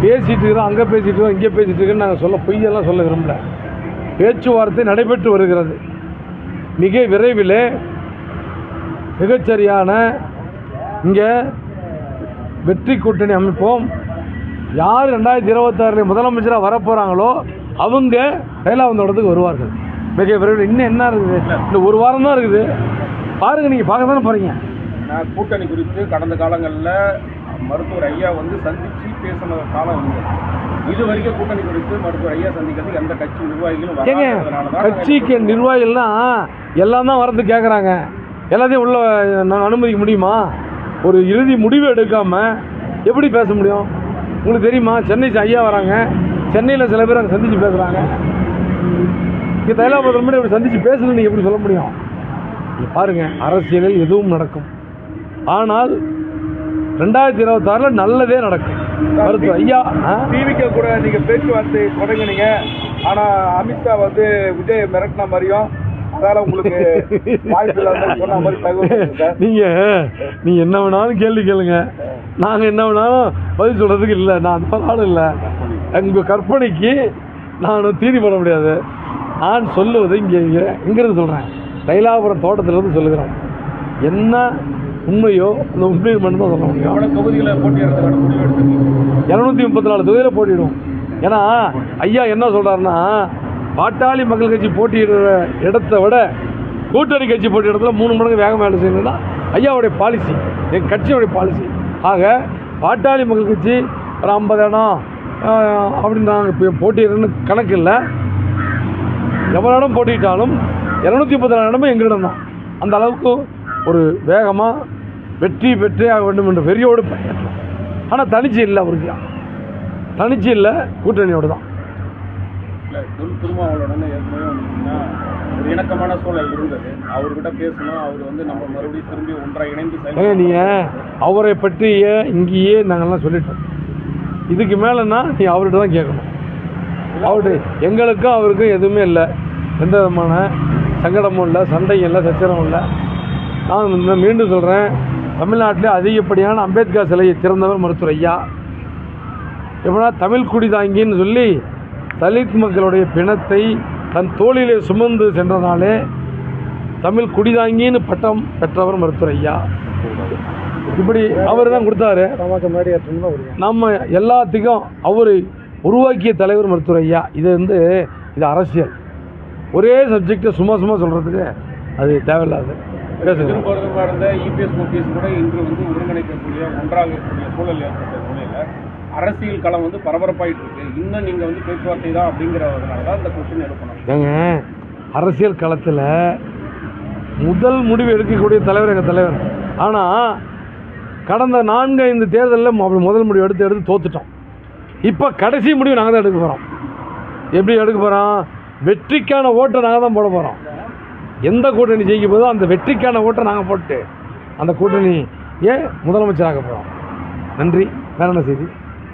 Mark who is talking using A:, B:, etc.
A: பேசிகிட்டு இருக்கிறோம், அங்கே பேசிகிட்டு இருக்கோம், இங்கே பேசிகிட்டு இருக்கோன்னு நாங்கள் பொய்யெல்லாம் சொல்ல விரும்பல. பேச்சுவார்த்தை நடைபெற்று வருகிறது. மிக விரைவில் மிகச்சரியான இங்கே வெற்றி கூட்டணி அமைப்போம். யார் 2026 முதலமைச்சராக வரப்போகிறாங்களோ அவங்க கைலாவந்தோடத்துக்கு வருவார்கள் மிக விரைவில். இன்னும் என்ன இருக்குது, இந்த ஒரு வாரம் தான் இருக்குது. பாருங்கள், நீங்கள் பார்க்க தானே போகிறீங்க.
B: நான் கூட்டணி குறித்து கடந்த காலங்களில் மருத்துவர் ஐயா சந்தித்து பேசின காலம் இருந்தது. இது வரைக்கும் கூட்டணி குறித்து மருத்துவர் ஐயா சந்திக்கிறதுக்கு எந்த கட்சி நிர்வாகிகளும்
A: ஏங்க, கட்சிக்கு நிர்வாகிகள்லாம் எல்லாம் தான் வரது கேட்குறாங்க. எல்லாத்தையும் உள்ள அனுமதிக்க முடியுமா? ஒரு இறுதி முடிவு எடுக்காமல் எப்படி பேச முடியும்? உங்களுக்கு தெரியுமா, சென்னை ஐயா வராங்க, சென்னையில் சில பேர் அங்கே சந்தித்து பேசுகிறாங்க. இங்கே தைலாபுரத்தில் மட்டும் இப்படி சந்தித்து பேசணும்னு நீங்கள் எப்படி சொல்ல முடியும்? நீங்கள் பாருங்கள், அரசியலில் எதுவும் நடக்கும். ஆனால் 2026 நல்லதே நடக்கும். மருத்துவ ஐயா
B: டிவிக்கு கூட நீங்கள் பேச்சுவார்த்தை தொடங்கினீங்க. ஆனால் அமித்ஷா விஜய் மிரட்டின மாதிரியும் அதால உங்களுக்கு சொன்ன மாதிரி தகவல்.
A: நீங்கள் என்ன வேணாலும் கேள்வி கேளுங்க, நாங்கள் என்ன வேணாலும் பதில் சொல்கிறதுக்கு இல்லை. நான் அந்த நாளும் இல்லை. உங்கள் கற்பனைக்கு நான் தீனி போட முடியாது. நான் சொல்லுவது இங்கிருந்து சொல்கிறேன், தைலாபுரம் தோட்டத்திலிருந்து சொல்லுகிறேன். என்ன உண்மையோ அந்த உண்மையை மட்டும்தான் சொல்ல முடியும்.
B: தொகுதியில் போட்டியிடறதுக்கான முடிவு எடுத்து
A: 234 தொகுதியில் போட்டியிடும். ஏன்னா ஐயா என்ன சொல்கிறாருன்னா, பாட்டாளி மக்கள் கட்சி போட்டியிடுற இடத்தை விட கூட்டணி கட்சி போட்டியிட இடத்துல 3 மடங்கு வேகமாக வேலை செய்யணும்னா ஐயாவுடைய பாலிசி, எங்கள் கட்சியோடைய பாலிசி. ஆக பாட்டாளி மக்கள் கட்சி ஒரு 50 இடம் அப்படின்னு நாங்கள் இப்போ போட்டியிடணும்னு கணக்கு இல்லை. எவ்வளோ இடம் போட்டிட்டாலும் 234 இடமும் எங்களிடம் தான். அந்த அளவுக்கு ஒரு வேகமாக வெற்றி பெற்றே ஆக வேண்டும் என்ற வெறியோடு பயணிக்கலாம். ஆனால் தனிச்சு இல்லை, அவருக்கு தனிச்சு இல்லை, கூட்டணியோடு தான்.
B: திருமாவளவன் ஏற்கனவே ஒரு இணக்கமான சூழல் இருந்தது. அவர்கிட்ட பேசணும், அவர் நம்ம மறுபடியும் திரும்பி ஒன்றாக இணைந்து
A: நீங்கள் அவரை பற்றிய இங்கேயே நாங்கள்லாம் சொல்லிட்டோம். இதுக்கு மேலேன்னா நீ அவர்கிட்ட தான் கேட்கணும். அவர்கிட்ட எங்களுக்கும் அவருக்கும் எதுவுமே இல்லை, எந்த விதமான சங்கடமும் இல்லை, சண்டையும் இல்லை, சச்சரவும் இல்லை. நான் மீண்டும் சொல்கிறேன், தமிழ்நாட்டிலே அதிகப்படியான அம்பேத்கர் சிலையை திறந்தவர் மருத்துவர் ஐயா. எப்படின்னா தமிழ் குடி தாங்கின்னு சொல்லி தலித் மக்களுடைய பிணத்தை தன் தோளிலே சுமந்து சென்றனாலே தமிழ் குடிதாங்கின்னு பட்டம் பெற்றவர் மருத்துவர் ஐயா. இப்படி அவர் தான் கொடுத்தாரு. நம்ம எல்லாத்துக்கும் அவர் உருவாக்கிய தலைவர் மருத்துவர் ஐயா. இது அரசியல். ஒரே சப்ஜெக்டை சும்மா சொல்கிறதுக்கு அது தேவையில்லாது.
B: இருந்த இபிஎஸ் ஓபிஎஸ் கூட இன்று ஒருங்கிணைக்கக்கூடிய ஒன்றாக இருக்கக்கூடிய சூழல் ஏற்பட்ட சூழலில் அரசியல் களம் பரபரப்பாயிட்டு இருக்கு. இன்னும் நீங்கள் பேச்சுவார்த்தை தான் அப்படிங்கிறதுனால தான் இந்த கொஸ்டின் எழுப்பணும்.
A: அரசியல் களத்தில் முதல் முடிவு எடுக்கக்கூடிய தலைவர் எங்கள் தலைவர். ஆனால் கடந்த 4-5 தேர்தலில் முதல் முடிவு எடுத்து தோத்துட்டோம். இப்போ கடைசி முடிவு நாங்கள் தான் எடுக்க போகிறோம். எப்படி எடுக்க போகிறோம்? வெற்றிக்கான ஓட்டை நாங்கள் தான் போட போகிறோம். எந்த கூட்டணி ஜெயிக்க போதோ அந்த வெற்றிக்கான ஓட்டை நாங்கள் போட்டு அந்த கூட்டணி முதலமைச்சராக போகிறோம். நன்றி. வேற என்ன செய்தி?